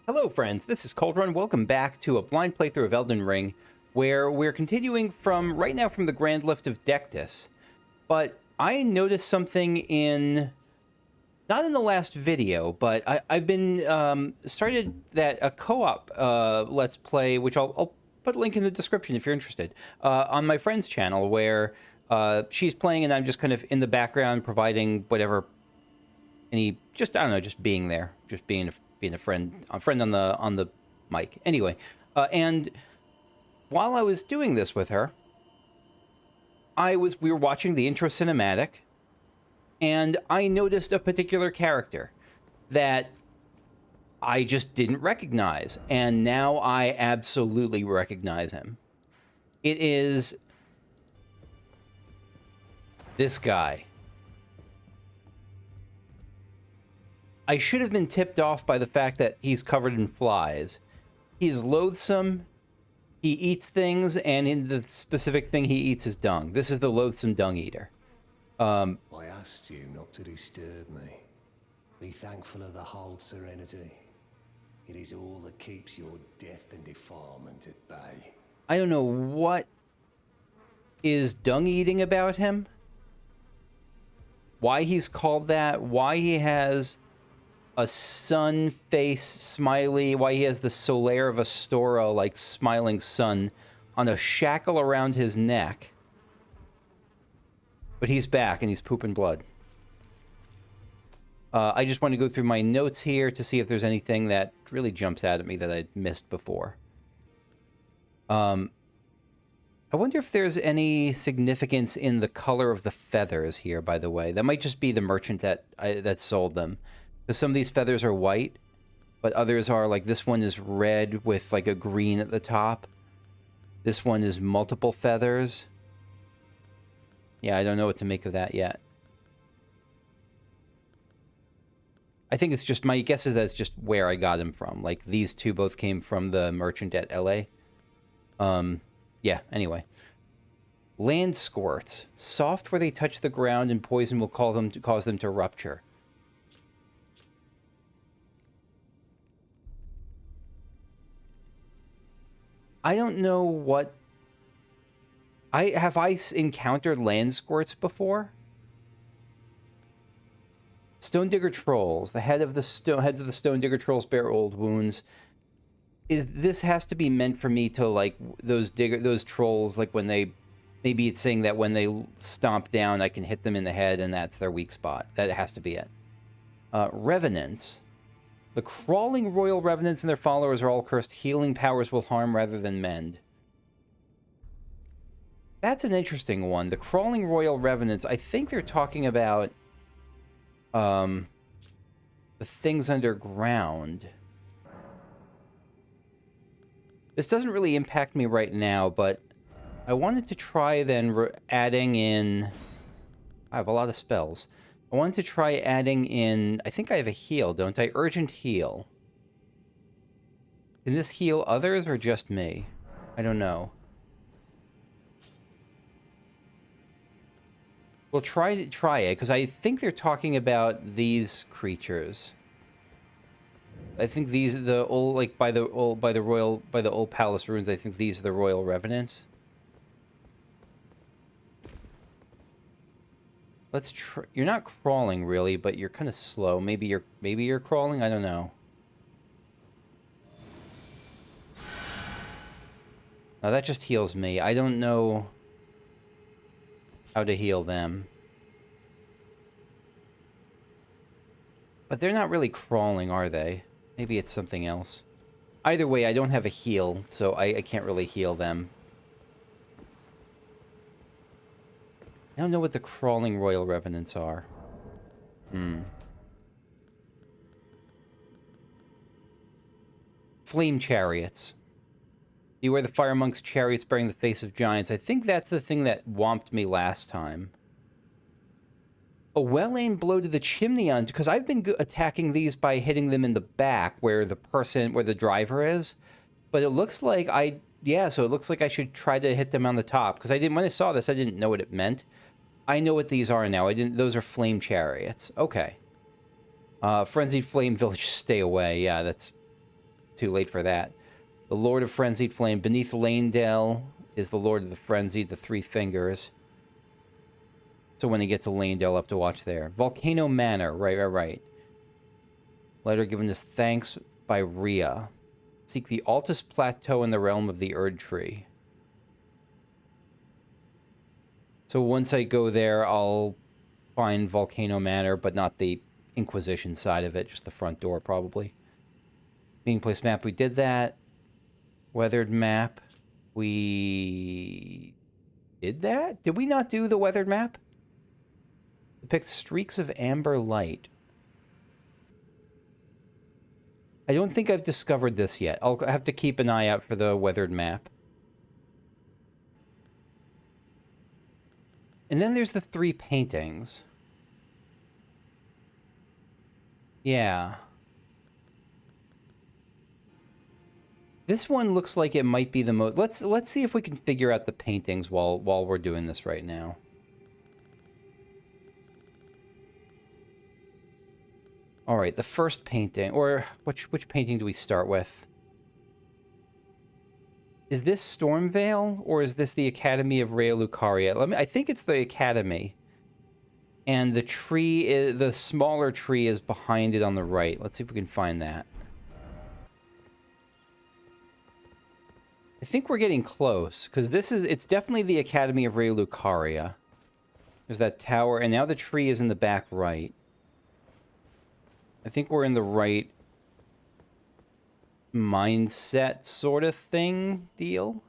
Hello friends, this is Cold Run. Welcome back to a blind playthrough of Elden Ring, where we're continuing from, right now, from the Grand Lift of Dectus. But I noticed something not in the last video, but I've been, started a co-op Let's Play, which I'll put a link in the description if you're interested, on my friend's channel, where she's playing and I'm just kind of in the background providing whatever, I don't know, just being there, just being a friend on the mic. Anyway, and while I was doing this with her, we were watching the intro cinematic, and I noticed a particular character that I just didn't recognize, and now I absolutely recognize him. It is this guy. I should have been tipped off by the fact that he's covered in flies. He is loathsome, he eats things, and in the specific thing he eats is dung. This is the loathsome dung eater. I asked you not to disturb me. Be thankful of the whole serenity. It is all that keeps your death and defilement at bay. I don't know what is dung eating about him. Why he's called that, why he has a sun face smiley, why he has the Solaire of Astora, like smiling sun, on a shackle around his neck. But he's back and he's pooping blood. I just want to go through my notes here to see if there's anything that really jumps out at me that I'd missed before. I wonder if there's any significance in the color of the feathers here, by the way. That might just be the merchant that sold them. Because some of these feathers are white, but others are, like, this one is red with, like, a green at the top. This one is multiple feathers. Yeah, I don't know what to make of that yet. I think it's just, my guess is that it's just where I got him from. Like, these two both came from the merchant at LA. Yeah, anyway. Land squirts. Soft where they touch the ground, and poison will cause them to rupture. I don't know what... Have I encountered land squirts before? Stone Digger Trolls. The heads of the Stone Digger Trolls bear old wounds. This has to be meant for me to, like, those trolls, like, when they... Maybe it's saying that when they stomp down, I can hit them in the head, and that's their weak spot. That has to be it. Revenants. The crawling royal revenants and their followers are all cursed. Healing powers will harm rather than mend. That's an interesting one. The crawling royal revenants, I think they're talking about the things underground. This doesn't really impact me right now, but I wanted to try then adding in... I have a lot of spells. I wanted to try adding in... I think I have a heal, don't I? Urgent heal. Can this heal others or just me? I don't know. We'll try it, because I think they're talking about these creatures. I think these are the old, like, by the old palace ruins, I think these are the royal revenants. Let's try. You're not crawling really, but you're kind of slow. Maybe you're crawling. I don't know. Now that just heals me. I don't know how to heal them. But they're not really crawling, are they? Maybe it's something else. Either way, I don't have a heal, so I can't really heal them. I don't know what the crawling royal revenants are. Flame chariots. Beware the fire monk's chariots bearing the face of giants. I think that's the thing that whomped me last time. A well-aimed blow to the chimney on... Because I've been attacking these by hitting them in the back where the driver is. But it looks like so it looks like I should try to hit them on the top. Because when I saw this, I didn't know what it meant. I know what these are now. Those are flame chariots. Okay. Frenzied Flame Village, stay away. Yeah, that's... too late for that. The Lord of Frenzied Flame. Beneath Lanedale is the Lord of the Frenzied, the Three Fingers. So when you get to Lanedale, I'll have to watch there. Volcano Manor. Right. Letter given as thanks by Rhea. Seek the Altus Plateau in the realm of the Erd Tree. So once I go there, I'll find Volcano Manor, but not the Inquisition side of it, just the front door, probably. Meeting place map, we did that. Weathered map, we did that? Did we not do the weathered map? Depict streaks of amber light. I don't think I've discovered this yet. I'll have to keep an eye out for the weathered map. And then there's the 3 paintings. Yeah. This one looks like it might be the most... Let's see if we can figure out the paintings while we're doing this right now. All right, the first painting, or which painting do we start with? Is this Stormvale, or is this the Academy of Rhea Lucaria? I think it's the Academy. And the tree, the smaller tree is behind it on the right. Let's see if we can find that. I think we're getting close, because it's definitely the Academy of Rhea Lucaria. There's that tower, and now the tree is in the back right. I think we're in the right mindset sort of thing deal.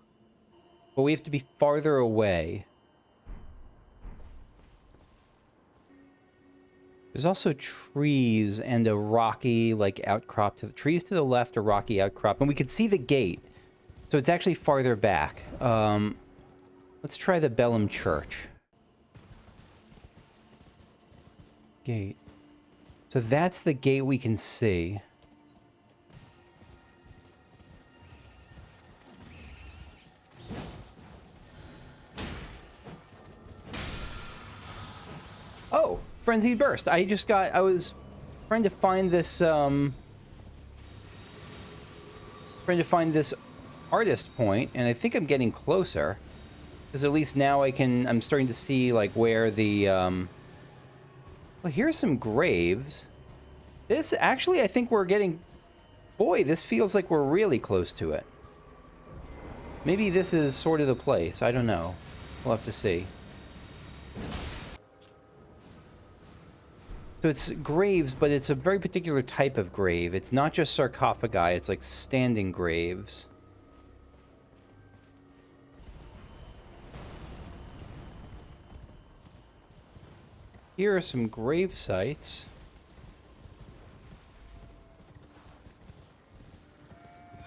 But we have to be farther away. There's also trees and a rocky, like, outcrop to the trees to the left, a rocky outcrop, and we can see the gate. So it's actually farther back. Let's try the Bellum Church. Gate. So that's the gate we can see. Oh, Frenzied Burst. I was trying to find this, artist point, and I think I'm getting closer. Because at least now I'm starting to see, like, where the, well, here's some graves. This, actually, I think we're getting... Boy, this feels like we're really close to it. Maybe this is sort of the place. I don't know. We'll have to see. So it's graves, but it's a very particular type of grave. It's not just sarcophagi. It's like standing graves. Here are some grave sites.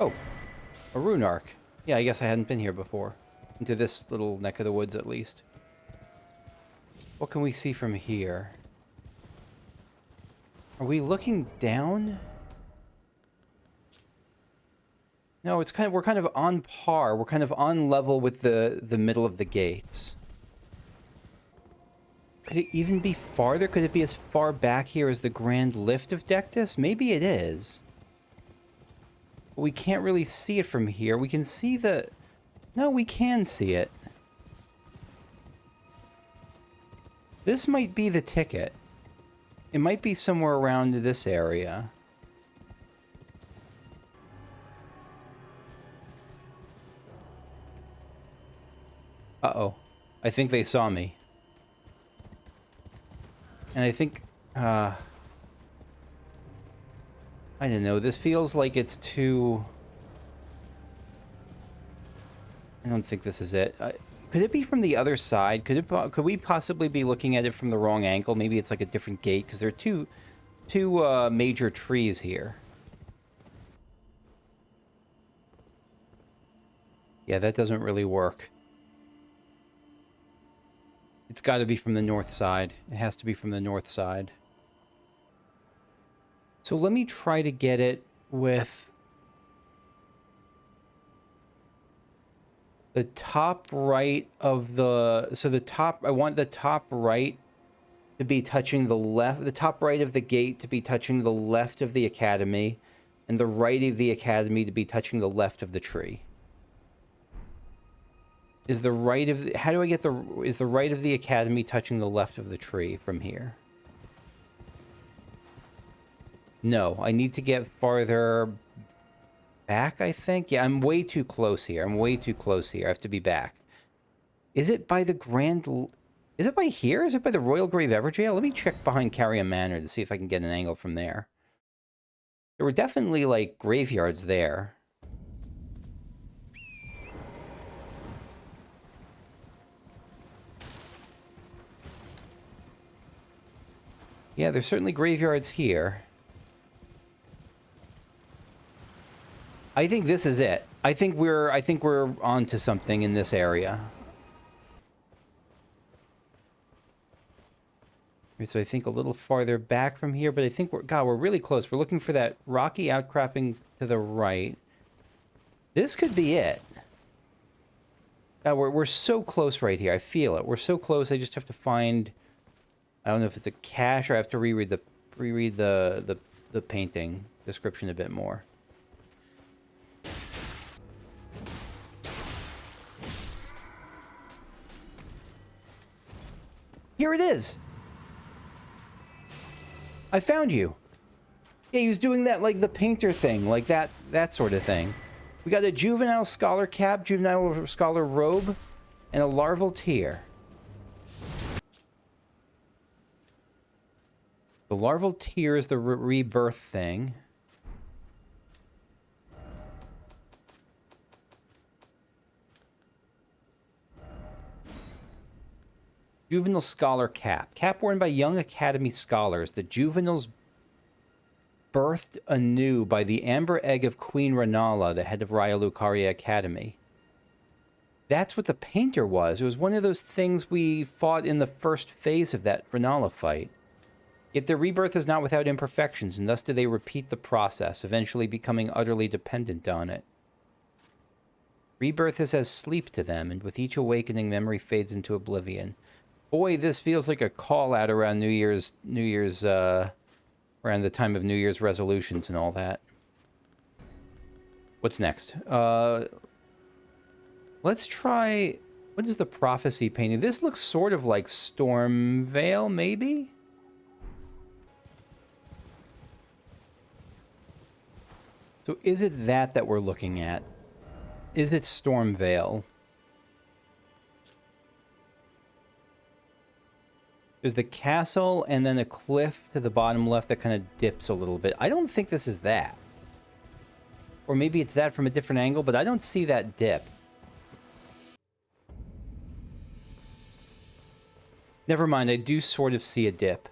Oh, a rune arc. Yeah, I guess I hadn't been here before. Into this little neck of the woods, at least. What can we see from here? Are we looking down? No, it's we're kind of on par. We're kind of on level with the middle of the gates. Could it even be farther? Could it be as far back here as the Grand Lift of Dectus? Maybe it is. But we can't really see it from here. We can see the... No, we can see it. This might be the ticket. It might be somewhere around this area. Uh-oh. I think they saw me. And I think, I don't know, this feels like it's too... I don't think this is it. Could it be from the other side? Could we possibly be looking at it from the wrong angle? Maybe it's like a different gate, because there are two major trees here. Yeah, that doesn't really work. It's got to be from the north side. It has to be from the north side. So let me try to get it with the top right of the... So the top... I want the top right to be touching the left... The top right of the gate to be touching the left of the academy. and the right of the academy to be touching the left of the tree. Is the right of... How do I get the... Is the right of the academy touching the left of the tree from here? No, I need to get farther back, I think. Yeah, I'm way too close here. I'm way too close here. I have to be back. Is it by the Grand... Is it by here? Is it by the Royal Grave Everjail? Let me check behind Carian Manor to see if I can get an angle from there. There were definitely, like, graveyards there. Yeah, there's certainly graveyards here. I think this is it. I think we're onto something in this area. So I think a little farther back from here, but I think we're really close. We're looking for that rocky outcropping to the right. This could be it. God, we're so close right here. I feel it. We're so close. I just have to find... I don't know if it's a cache or I have to reread the painting description a bit more. Here it is. I found you. Yeah, he was doing that, like, the painter thing, like that sort of thing. We got a juvenile scholar cap, juvenile scholar robe, and a larval tear. The larval tear is the rebirth thing. Juvenile scholar cap. Cap worn by young academy scholars. The juveniles birthed anew by the amber egg of Queen Renala, the head of Raya Lucaria Academy. That's what the painter was. It was one of those things we fought in the first phase of that Renala fight. Yet their rebirth is not without imperfections, and thus do they repeat the process, eventually becoming utterly dependent on it. Rebirth is as sleep to them, and with each awakening, memory fades into oblivion. Boy, this feels like a call out around New Year's, around the time of New Year's resolutions and all that. What's next? Let's try, what is the prophecy painting? This looks sort of like Stormveil, maybe? So is it that we're looking at? Is it Stormveil? There's the castle and then a cliff to the bottom left that kind of dips a little bit. I don't think this is that. Or maybe it's that from a different angle, but I don't see that dip. Never mind, I do sort of see a dip.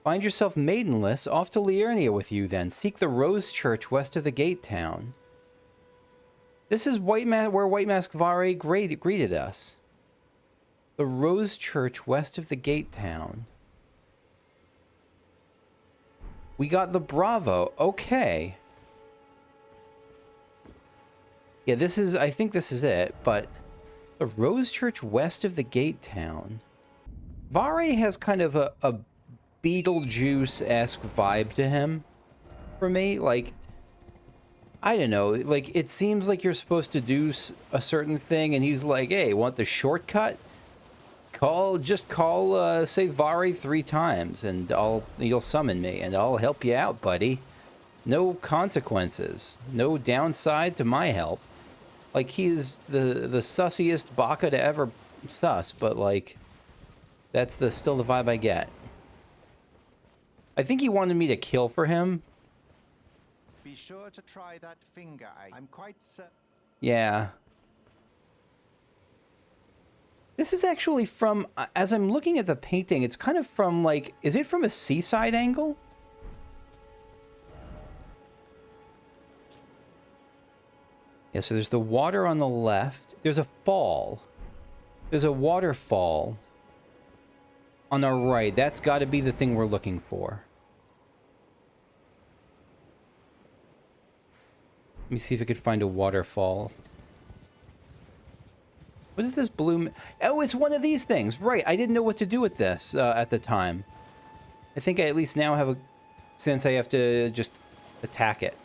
Find yourself maidenless, off to Liurnia with you then. Seek the Rose Church west of the gate town. This is where White Mask Vare greeted us. The Rose Church west of the gate town. We got the Bravo. Okay. Yeah, this is... I think this is it, but... The Rose Church west of the gate town. Vare has kind of a Beetlejuice-esque vibe to him. For me, like... I don't know, like, it seems like you're supposed to do a certain thing, and he's like, hey, want the shortcut? Just call, say Vare 3 times, and you'll summon me, and I'll help you out, buddy. No consequences. No downside to my help. Like, he's the sussiest baka to ever sus, but, like, that's still the vibe I get. I think he wanted me to kill for him. Be sure to try that finger. I'm quite certain. Yeah. This is actually from, as I'm looking at the painting, it's kind of from, like, is it from a seaside angle? Yeah, so there's the water on the left. There's a fall. There's a waterfall on our right. That's got to be the thing we're looking for. Let me see if I could find a waterfall. What is this blue... Oh, it's one of these things. Right, I didn't know what to do with this at the time. I think I at least now have a sense I have to just attack it.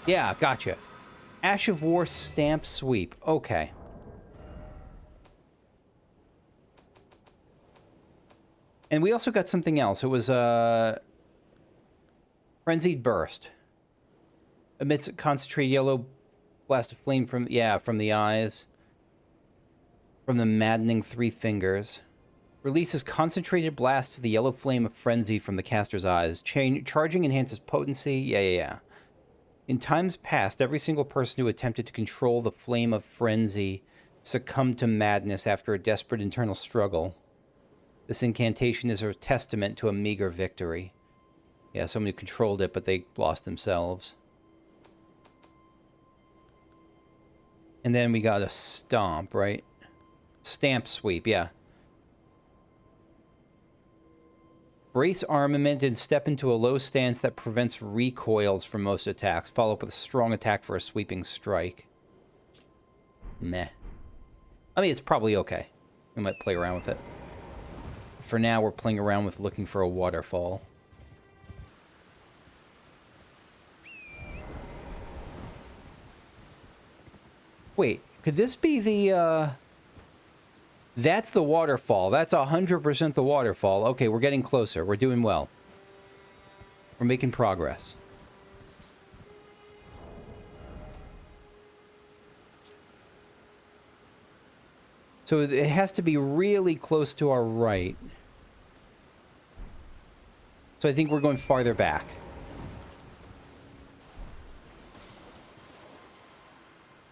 Yeah, gotcha. Ash of War stamp sweep. Okay. And we also got something else. It was Frenzied Burst. Emits a concentrated yellow blast of flame from the eyes. From the maddening three fingers. Releases concentrated blast to the yellow flame of frenzy from the caster's eyes. Charging enhances potency. Yeah. In times past, every single person who attempted to control the flame of frenzy succumbed to madness after a desperate internal struggle. This incantation is a testament to a meager victory. Yeah, somebody controlled it, but they lost themselves. And then we got a stomp, right? Stamp sweep, yeah. Brace armament and step into a low stance that prevents recoils from most attacks. Follow up with a strong attack for a sweeping strike. Meh. I mean, it's probably okay. We might play around with it. For now, we're playing around with looking for a waterfall. Wait, could this be the, That's the waterfall. That's 100% the waterfall. Okay, we're getting closer. We're doing well. We're making progress. So it has to be really close to our right. So I think we're going farther back.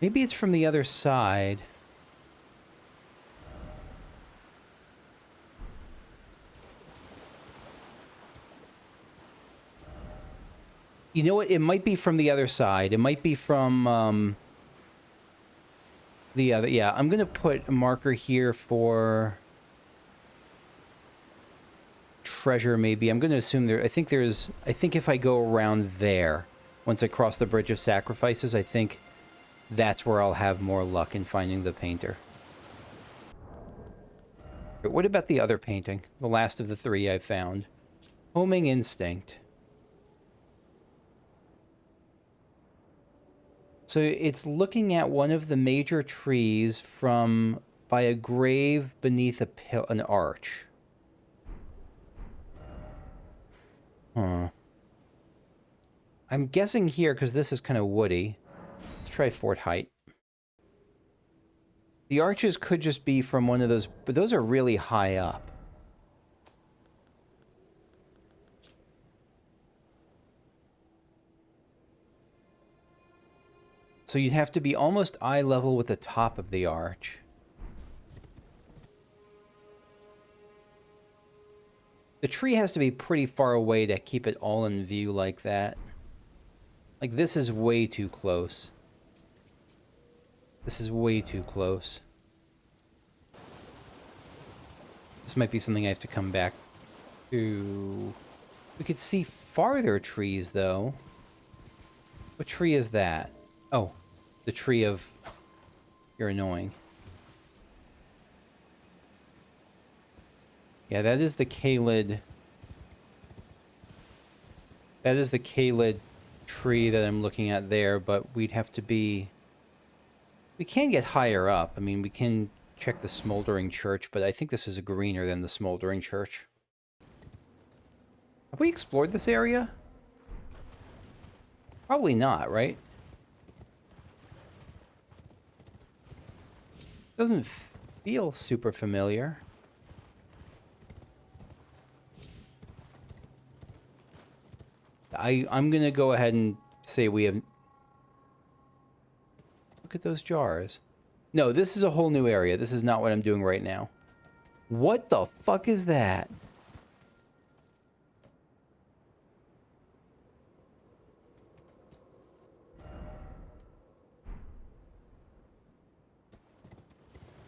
Maybe it's from the other side. You know what? It might be from the other side. It might be from the other. Yeah, I'm going to put a marker here for treasure, maybe. I'm going to assume there... I think if I go around there, once I cross the Bridge of Sacrifices, I think that's where I'll have more luck in finding the painter. But what about the other painting? The last of the three I've found. Homing Instinct. So it's looking at one of the major trees by a grave beneath an arch. Huh. I'm guessing here because this is kind of woody. Let's try Fort Height. The arches could just be from one of those, but those are really high up. So you'd have to be almost eye level with the top of the arch. The tree has to be pretty far away to keep it all in view like that. Like, this is way too close. This is way too close. This might be something I have to come back to. We could see farther trees, though. What tree is that? Oh, the tree of... You're annoying. Yeah, that is the Kalid... That is the Kalid tree that I'm looking at there, but we'd have to be... We can get higher up. I mean, we can check the Smoldering Church, but I think this is greener than the Smoldering Church. Have we explored this area? Probably not, right? Doesn't feel super familiar. I'm gonna go ahead and say we have... Look at those jars. No, this is a whole new area. This is not what I'm doing right now. What the fuck is that?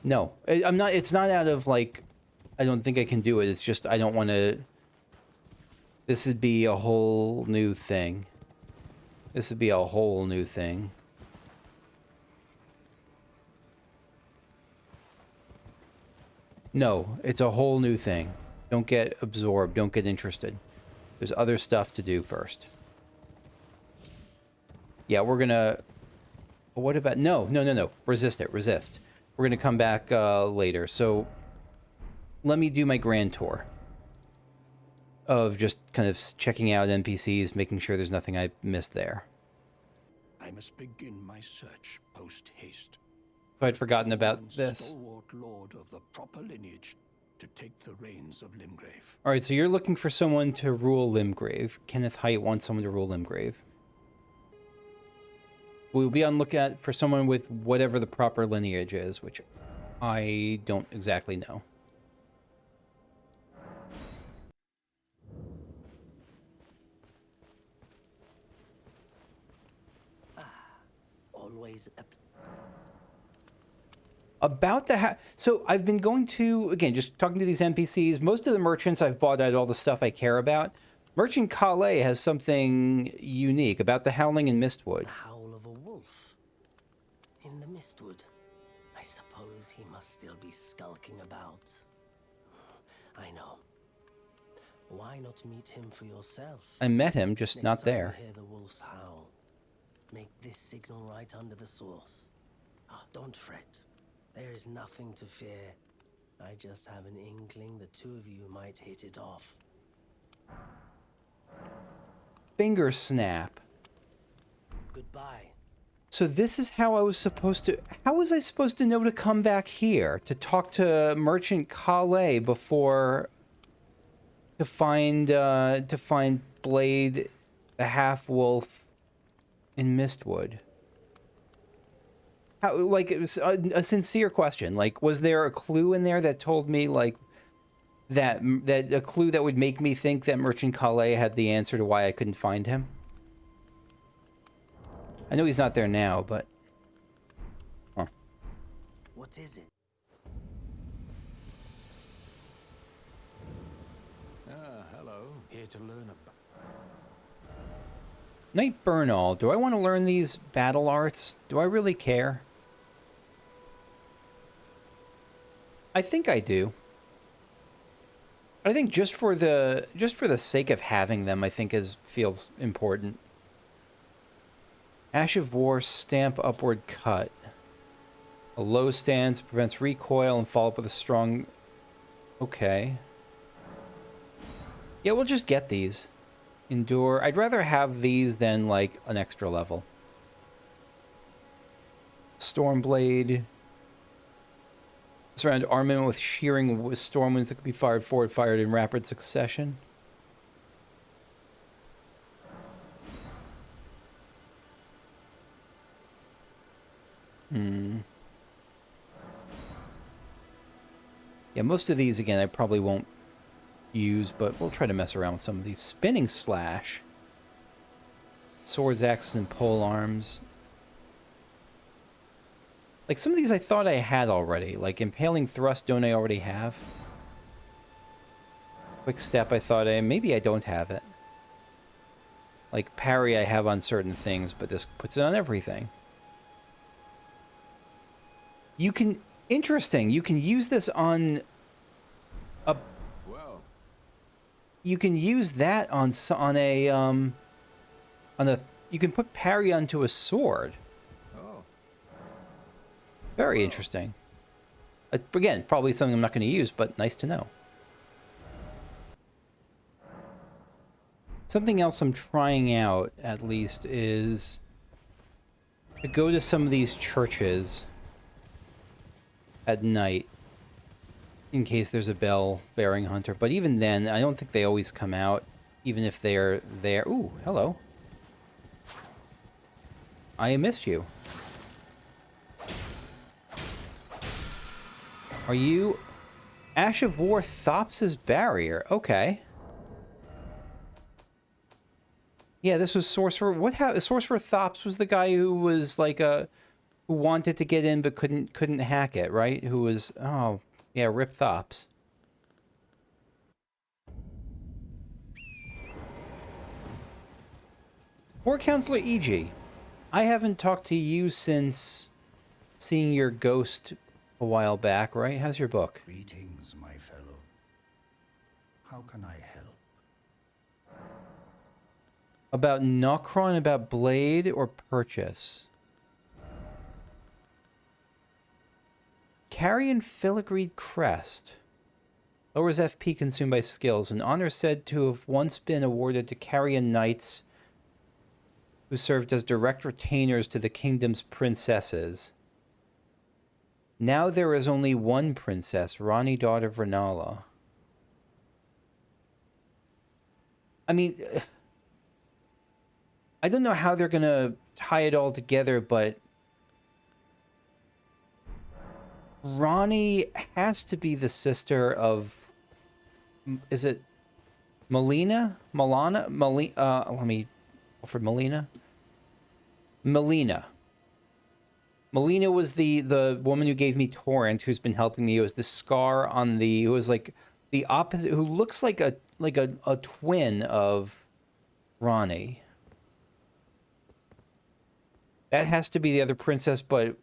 No, I'm not. It's not out of, like, I don't think I can do it. It's just I don't want to. This would be a whole new thing. This would be a whole new thing. No, it's a whole new thing. Don't get absorbed. Don't get interested. There's other stuff to do first. Yeah, we're gonna... What about... No, no, no, no. Resist it. Resist. We're gonna come back later. So, let me do my grand tour. Of just kind of checking out NPCs, making sure there's nothing I missed there. I must begin my search post haste. I'd forgotten about One this. stalwart lord of the proper lineage to take the reins of Limgrave. All right, so you're looking for someone to rule Limgrave. Kenneth Height wants someone to rule Limgrave. We'll be on lookout for someone with whatever the proper lineage is, which I don't exactly know. Always About the so I've been going to, again, just talking to these NPCs. Most of the merchants I've bought out all the stuff I care about. Merchant Calais has something unique about the howling in Mistwood. howl of a wolf in the Mistwood. I suppose he must still be skulking about. I know. Why not meet him for yourself? I met him, just Next not time there. you hear the wolf's howl, make this signal right under the source. Ah, don't fret. There is nothing to fear. I just have an inkling the two of you might hit it off. Finger snap. Goodbye. So this is how I was supposed to... How was I supposed to know to come back here? To talk to Merchant Calais before... To find Blade, the half-wolf in Mistwood. How, like, it was a sincere question. Like, was there a clue in there that told me, like, that a clue that would make me think that Merchant Calais had the answer to why I couldn't find him? I know he's not there now, but... Huh. What is it? Hello. Here to learn about. Knight Bernal, do I want to learn these battle arts? Do I really care? I think I do. I think just for the sake of having them, I think feels important. Ash of War, stamp upward cut. A low stance prevents recoil and follow up with a strong... Okay. Yeah, we'll just get these. Endure. I'd rather have these than, like, an extra level. Stormblade. Surround armament with shearing with storm winds that could be forward fired in rapid succession. Yeah, most of these, again, I probably won't use, but we'll try to mess around with some of these. Spinning slash. Swords, axes, and pole arms. Like, some of these I thought I had already. Like, impaling thrust, don't I already have? Quick step, I thought maybe I don't have it. Like, parry I have on certain things, but this puts it on everything. You can... Interesting. You can use this on a... Well, You can use that on a... You can put parry onto a sword. oh, Very interesting. Again, probably something I'm not going to use, but nice to know. Something else I'm trying out, at least, is to go to some of these churches at night in case there's a bell-bearing hunter. But even then, I don't think they always come out, even if they're there. Ooh, hello. I missed you. Are you... Ash of War Thops' barrier. Okay. Yeah, this was Sorcerer... What happened? Sorcerer Thops was the guy who was like a... Who wanted to get in but couldn't hack it, right? Who was... Oh, yeah, Rip Thops. Poor Counselor E.G., I haven't talked to you since seeing your ghost a while back, right? How's your book? Greetings, my fellow. How can I help? About Nokron, about Blade, or Purchase? Carian Filigreed Crest. Lowers FP consumed by skills. An honor said to have once been awarded to Carian knights who served as direct retainers to the kingdom's princesses. Now there is only one princess, Rani, daughter of Renala. I mean, I don't know how they're going to tie it all together, but Rani has to be the sister of, is it Melina? Milana? Let me, for Melina? Melina. Melina was the woman who gave me Torrent, who's been helping me. It was the scar on the, who was like the opposite, who looks like a twin of Rani. That has to be the other princess, but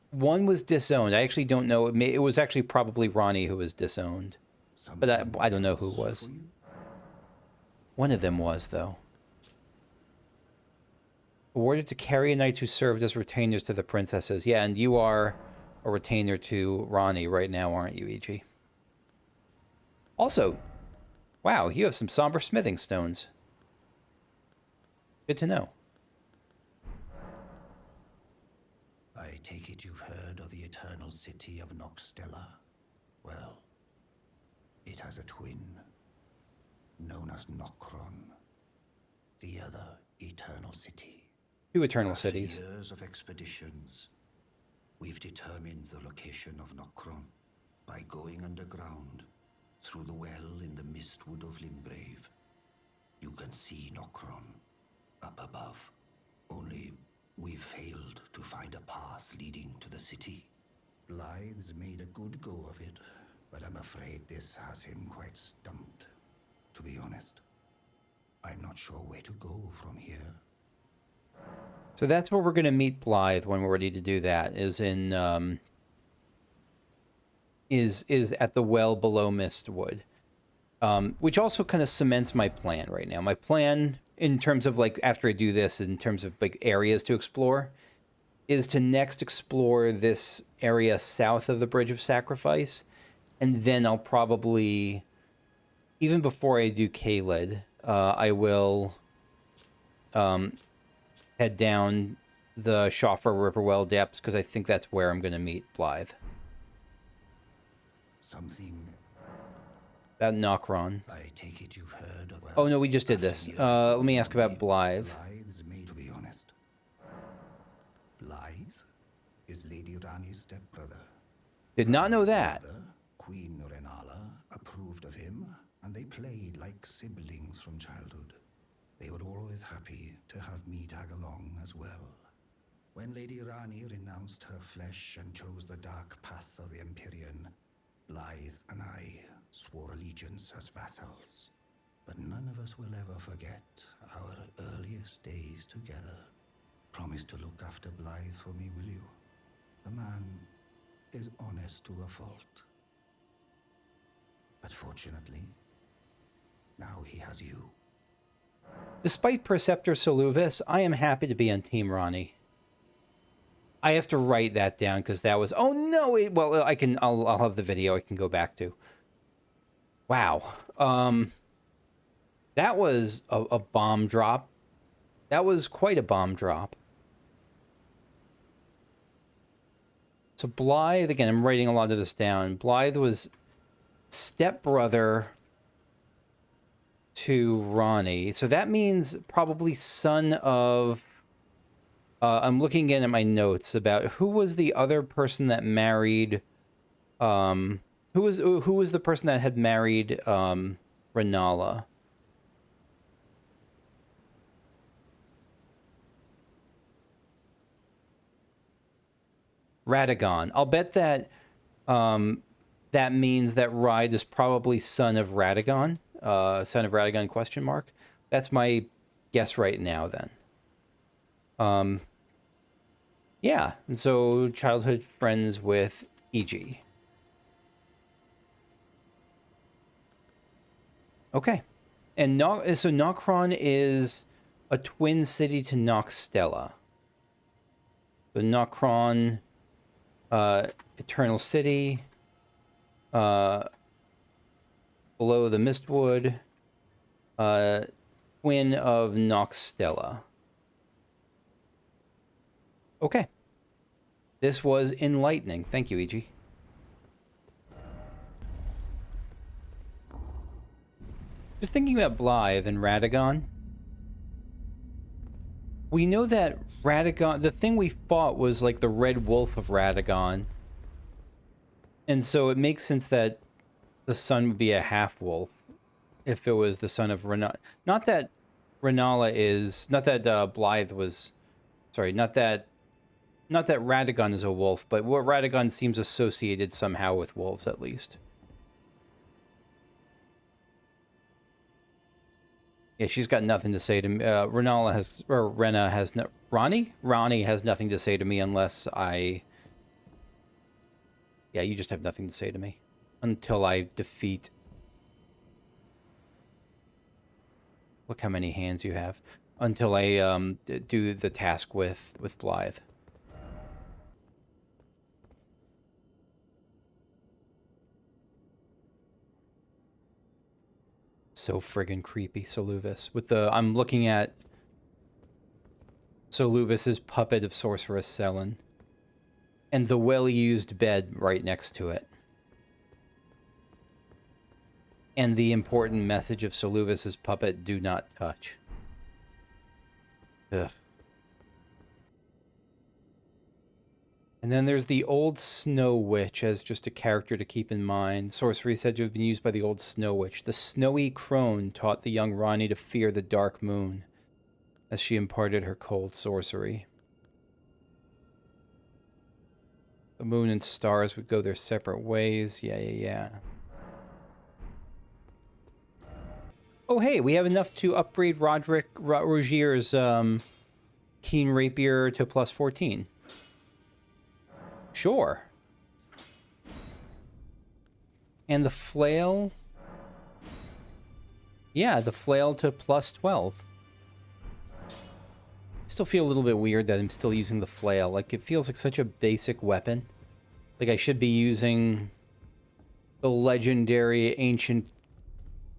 one was disowned. I actually don't know. It was actually probably Rani who was disowned. But I don't know who it was. One of them was, though. Awarded to Carian knights who served as retainers to the princesses. Yeah, and you are a retainer to Rani right now, aren't you, E.G.? Also, wow, you have some somber smithing stones. Good to know. I take it you've heard of the eternal city of Noxtella? Well, it has a twin, known as Nokron, the other eternal city. Two eternal After cities. years of expeditions, we've determined the location of Nokron by going underground through the well in the Mistwood of Limgrave. You can see Nokron up above, only we've failed to find a path leading to the city. Blythe's made a good go of it, but I'm afraid this has him quite stumped. To be honest, I'm not sure where to go from here. So that's where we're going to meet Blythe when we're ready to do that, is in, is at the well below Mistwood. Which also kind of cements my plan right now. My plan, in terms of, like, after I do this, in terms of, like, areas to explore, is to next explore this area south of the Bridge of Sacrifice, and then I'll probably, even before I do Caelid, I will head down the Shawfar Riverwell depths, because I think that's where I'm going to meet Blythe. Something About Nokron. I take it you've heard of. Oh, no, we just did this. Let me ask about Blythe. Blythe's made, to be honest. Blythe is Lady Rani's stepbrother. Did not know that. Mother, Queen Renala, approved of him, and they played like siblings from childhood. They were always happy to have me tag along as well. When Lady Rani renounced her flesh and chose the dark path of the Empyrean, Blythe and I swore allegiance as vassals. But none of us will ever forget our earliest days together. Promise to look after Blythe for me, will you? The man is honest to a fault. But fortunately, now he has you. Despite Preceptor Soluvis, I am happy to be on Team Rani. I have to write that down because that was... Oh, no! Well, I'll have the video I can go back to. Wow. That was a bomb drop. That was quite a bomb drop. So Blythe, again, I'm writing a lot of this down. Blythe was stepbrother to Rani. So that means probably son of... I'm looking in at my notes about who was the other person that married... who was the person that had married Renala? Radagon. I'll bet that that means that Ride is probably son of Radagon. Son of Radagon, question mark. That's my guess right now, then. Yeah, and so childhood friends with E.G. Okay. And so Nokron is a twin city to Noxstella. So Nokron, Eternal City, below the Mistwood, twin of Noxstella. Okay. This was enlightening. Thank you, E.G. Just thinking about Blythe and Radagon. We know that Radagon, the thing we fought was like the Red Wolf of Radagon. And so it makes sense that the son would be a half-wolf if it was the son of Renala. Not that Renala is, not that Blythe was, sorry, not that Radagon is a wolf, but what Radagon seems associated somehow with wolves at least. Yeah, she's got nothing to say to me. Renala has, or Rena has no, Ronnie has nothing to say to me unless I, yeah, you just have nothing to say to me until I defeat, look how many hands you have, until I do the task with Blythe. So friggin' creepy, Soluvis. With the, I'm looking at Soluvis's puppet of Sorceress Selen. And the well-used bed right next to it. And the important message of Soluvis's puppet, do not touch. Ugh. And then there's the old Snow Witch as just a character to keep in mind. Sorcery said to have been used by the old Snow Witch. The snowy crone taught the young Ranni to fear the dark moon as she imparted her cold sorcery. The moon and stars would go their separate ways. Yeah. Oh, hey, we have enough to upgrade Rogier's Keen Rapier to plus 14. Sure. And the flail? Yeah, the flail to plus 12. I still feel a little bit weird that I'm still using the flail. Like, it feels like such a basic weapon. Like, I should be using the legendary ancient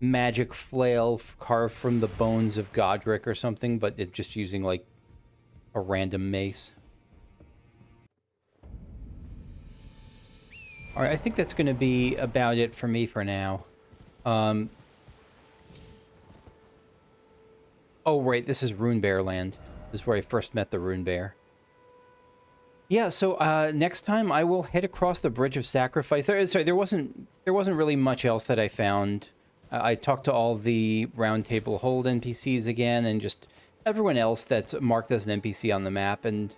magic flail carved from the bones of Godric or something, but it's just using, like, a random mace. All right, I think that's going to be about it for me for now. Oh, right, this is Runebear Land. This is where I first met the Runebear. Yeah, so next time I will head across the Bridge of Sacrifice. There wasn't really much else that I found. I talked to all the Round Table Hold NPCs again, and just everyone else that's marked as an NPC on the map, and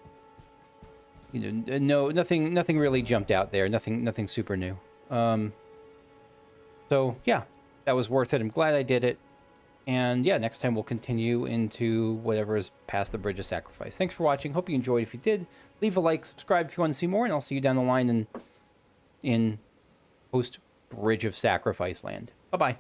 you know, no, nothing really jumped out there. Nothing super new. So yeah, that was worth it. I'm glad I did it. And yeah, next time we'll continue into whatever is past the Bridge of Sacrifice. Thanks for watching. Hope you enjoyed. If you did, leave a like, subscribe if you want to see more, and I'll see you down the line in post Bridge of Sacrifice land. Bye-bye.